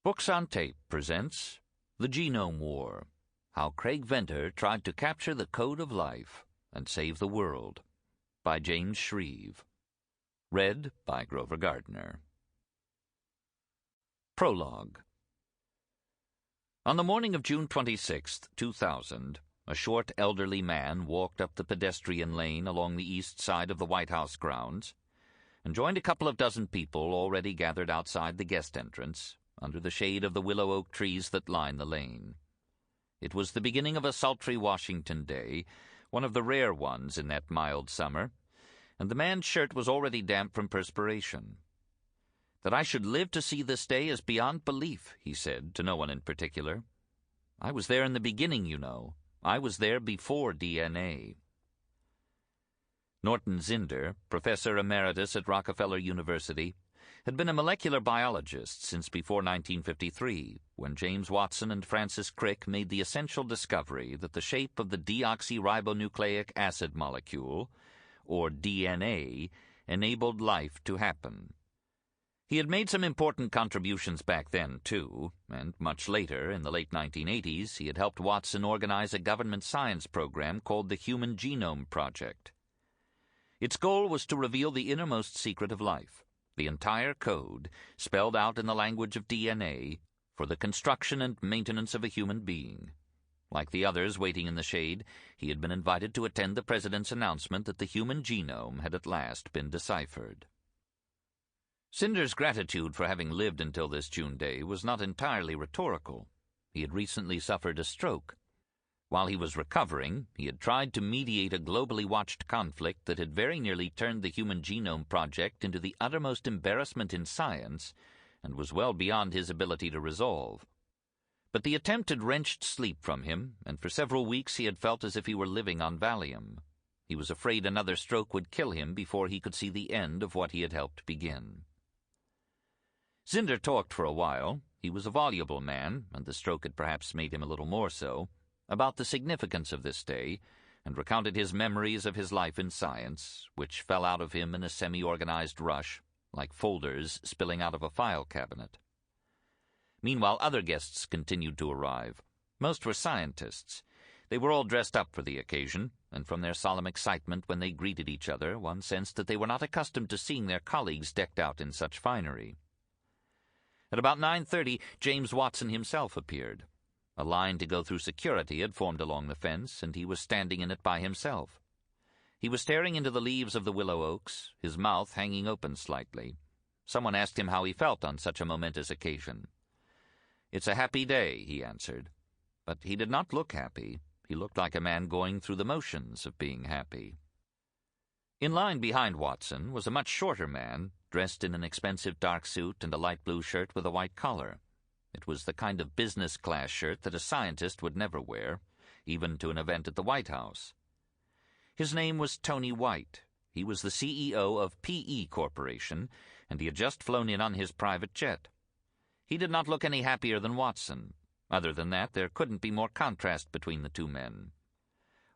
Books on Tape presents The Genome War, How Craig Venter Tried to Capture the Code of Life and Save the World, by James Shreeve. Read by Grover Gardner. Prologue. On the morning of June 26, 2000, a short elderly man walked up the pedestrian lane along the east side of the White House grounds and joined a couple of dozen people already gathered outside the guest entrance, under the shade of the willow oak trees that line the lane. It was the beginning of a sultry Washington day, one of the rare ones in that mild summer, and the man's shirt was already damp from perspiration. "That I should live to see this day is beyond belief," he said, to no one in particular. "I was there in the beginning, you know. I was there before DNA." Norton Zinder, professor emeritus at Rockefeller University, had been a molecular biologist since before 1953, when James Watson and Francis Crick made the essential discovery that the shape of the deoxyribonucleic acid molecule, or DNA, enabled life to happen. He had made some important contributions back then, too, and much later, in the late 1980s, he had helped Watson organize a government science program called the Human Genome Project. Its goal was to reveal the innermost secret of life, the entire code, spelled out in the language of DNA, for the construction and maintenance of a human being. Like the others waiting in the shade, he had been invited to attend the president's announcement that the human genome had at last been deciphered. Zinder's gratitude for having lived until this June day was not entirely rhetorical. He had recently suffered a stroke. While he was recovering, he had tried to mediate a globally watched conflict that had very nearly turned the Human Genome Project into the uttermost embarrassment in science and was well beyond his ability to resolve. But the attempt had wrenched sleep from him, and for several weeks he had felt as if he were living on Valium. He was afraid another stroke would kill him before he could see the end of what he had helped begin. Zinder talked for a while. He was a voluble man, and the stroke had perhaps made him a little more so, about the significance of this day, and recounted his memories of his life in science, which fell out of him in a semi-organized rush, like folders spilling out of a file cabinet. Meanwhile, other guests continued to arrive. Most were scientists. They were all dressed up for the occasion, and from their solemn excitement when they greeted each other, one sensed that they were not accustomed to seeing their colleagues decked out in such finery. At about 9:30, James Watson himself appeared. A line to go through security had formed along the fence, and he was standing in it by himself. He was staring into the leaves of the willow oaks, his mouth hanging open slightly. Someone asked him how he felt on such a momentous occasion. "It's a happy day," he answered. But he did not look happy. He looked like a man going through the motions of being happy. In line behind Watson was a much shorter man, dressed in an expensive dark suit and a light blue shirt with a white collar. It was the kind of business-class shirt that a scientist would never wear, even to an event at the White House. His name was Tony White. He was the CEO of PE Corporation, and he had just flown in on his private jet. He did not look any happier than Watson. Other than that, there couldn't be more contrast between the two men.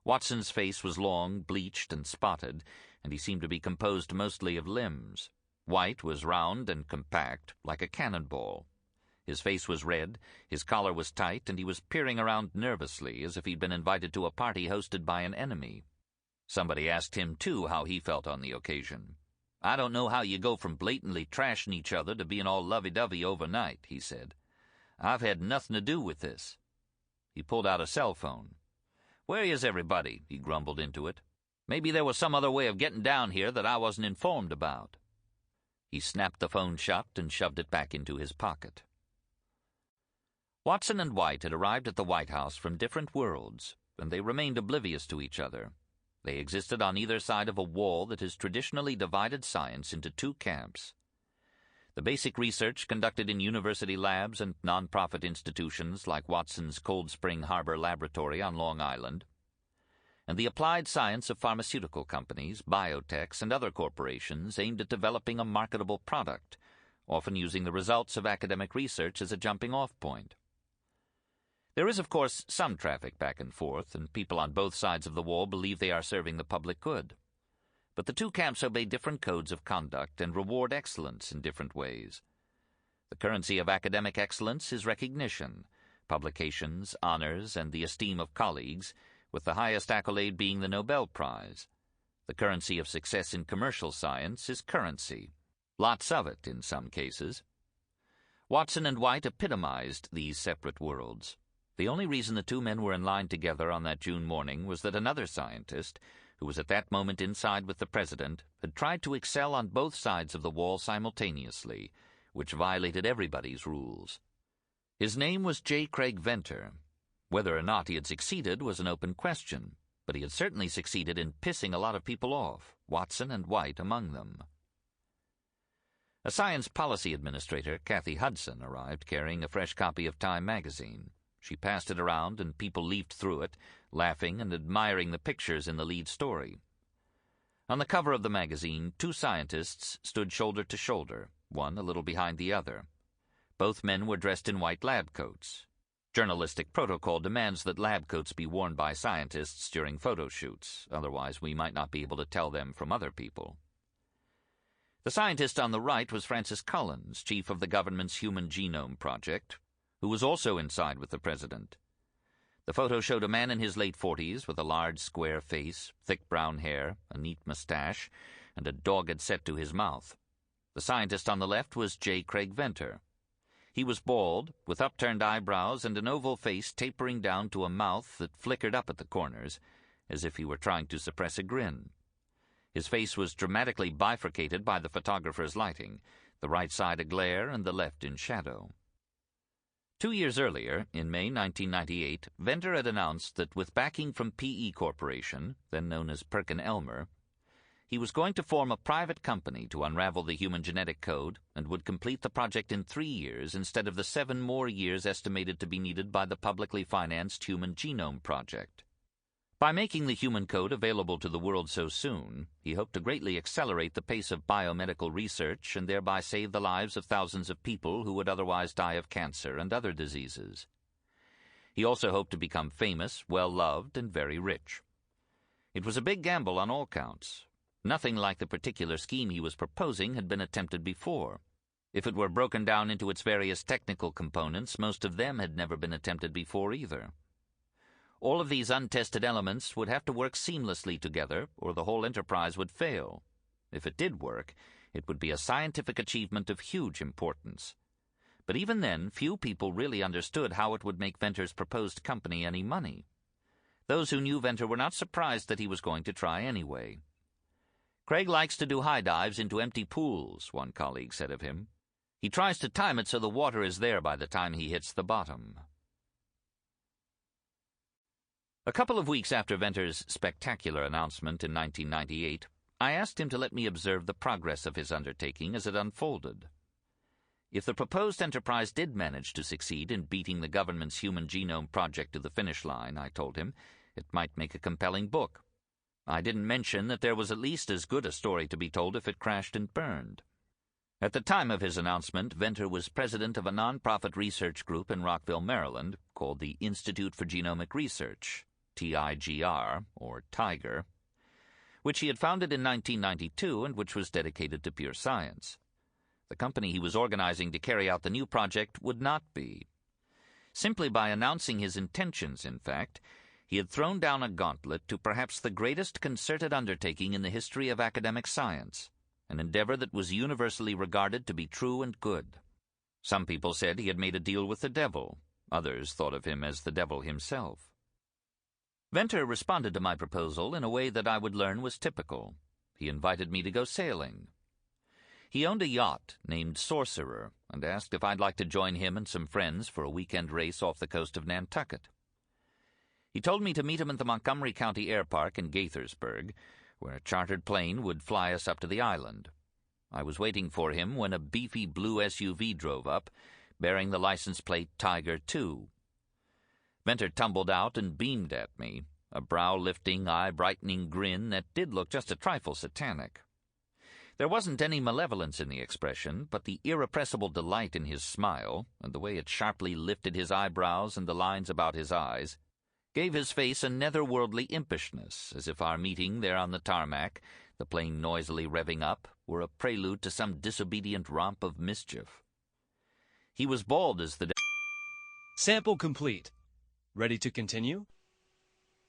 Watson's face was long, bleached, and spotted, and he seemed to be composed mostly of limbs. White was round and compact, like a cannonball. His face was red, his collar was tight, and he was peering around nervously as if he'd been invited to a party hosted by an enemy. Somebody asked him, too, how he felt on the occasion. "I don't know how you go from blatantly trashing each other to being all lovey-dovey overnight," he said. "I've had nothing to do with this." He pulled out a cell phone. "Where is everybody?" he grumbled into it. "Maybe there was some other way of getting down here that I wasn't informed about." He snapped the phone shut and shoved it back into his pocket. Watson and White had arrived at the White House from different worlds, and they remained oblivious to each other. They existed on either side of a wall that has traditionally divided science into two camps. The basic research conducted in university labs and non-profit institutions like Watson's Cold Spring Harbor Laboratory on Long Island, and the applied science of pharmaceutical companies, biotechs, and other corporations aimed at developing a marketable product, often using the results of academic research as a jumping-off point. There is, of course, some traffic back and forth, and people on both sides of the wall believe they are serving the public good. But the two camps obey different codes of conduct and reward excellence in different ways. The currency of academic excellence is recognition, publications, honors, and the esteem of colleagues, with the highest accolade being the Nobel Prize. The currency of success in commercial science is currency. Lots of it, in some cases. Watson and White epitomized these separate worlds. The only reason the two men were in line together on that June morning was that another scientist, who was at that moment inside with the president, had tried to excel on both sides of the wall simultaneously, which violated everybody's rules. His name was J. Craig Venter. Whether or not he had succeeded was an open question, but he had certainly succeeded in pissing a lot of people off, Watson and White among them. A science policy administrator, Kathy Hudson, arrived carrying a fresh copy of Time magazine. She passed it around, and people leafed through it, laughing and admiring the pictures in the lead story. On the cover of the magazine, two scientists stood shoulder to shoulder, one a little behind the other. Both men were dressed in white lab coats. Journalistic protocol demands that lab coats be worn by scientists during photo shoots, otherwise we might not be able to tell them from other people. The scientist on the right was Francis Collins, chief of the government's Human Genome Project, who was also inside with the president. The photo showed a man in his late 40s with a large square face, thick brown hair, a neat mustache, and a dogged set to his mouth. The scientist on the left was J. Craig Venter. He was bald, with upturned eyebrows and an oval face tapering down to a mouth that flickered up at the corners, as if he were trying to suppress a grin. His face was dramatically bifurcated by the photographer's lighting, the right side aglare and the left in shadow. 2 years earlier, in May 1998, Venter had announced that with backing from P.E. Corporation, then known as Perkin-Elmer, he was going to form a private company to unravel the human genetic code and would complete the project in 3 years instead of the 7 more years estimated to be needed by the publicly financed Human Genome Project. By making the human code available to the world so soon, he hoped to greatly accelerate the pace of biomedical research and thereby save the lives of thousands of people who would otherwise die of cancer and other diseases. He also hoped to become famous, well-loved, and very rich. It was a big gamble on all counts. Nothing like the particular scheme he was proposing had been attempted before. If it were broken down into its various technical components, most of them had never been attempted before either. All of these untested elements would have to work seamlessly together, or the whole enterprise would fail. If it did work, it would be a scientific achievement of huge importance. But even then, few people really understood how it would make Venter's proposed company any money. Those who knew Venter were not surprised that he was going to try anyway. "Craig likes to do high dives into empty pools," one colleague said of him. "He tries to time it so the water is there by the time he hits the bottom." A couple of weeks after Venter's spectacular announcement in 1998, I asked him to let me observe the progress of his undertaking as it unfolded. If the proposed enterprise did manage to succeed in beating the government's Human Genome Project to the finish line, I told him, it might make a compelling book. I didn't mention that there was at least as good a story to be told if it crashed and burned. At the time of his announcement, Venter was president of a non-profit research group in Rockville, Maryland, called the Institute for Genomic Research, TIGR, or TIGER, which he had founded in 1992 and which was dedicated to pure science. The company he was organizing to carry out the new project would not be. Simply by announcing his intentions, in fact, he had thrown down a gauntlet to perhaps the greatest concerted undertaking in the history of academic science, an endeavor that was universally regarded to be true and good. Some people said he had made a deal with the devil. Others thought of him as the devil himself. Venter responded to my proposal in a way that I would learn was typical. He invited me to go sailing. He owned a yacht named Sorcerer and asked if I'd like to join him and some friends for a weekend race off the coast of Nantucket. He told me to meet him at the Montgomery County Air Park in Gaithersburg, where a chartered plane would fly us up to the island. I was waiting for him when a beefy blue SUV drove up, bearing the license plate Tiger 2. Venter tumbled out and beamed at me, a brow-lifting, eye-brightening grin that did look just a trifle satanic. There wasn't any malevolence in the expression, but the irrepressible delight in his smile, and the way it sharply lifted his eyebrows and the lines about his eyes, gave his face a netherworldly impishness, as if our meeting there on the tarmac, the plane noisily revving up, were a prelude to some disobedient romp of mischief. He was bald as the Sample complete. Ready to continue?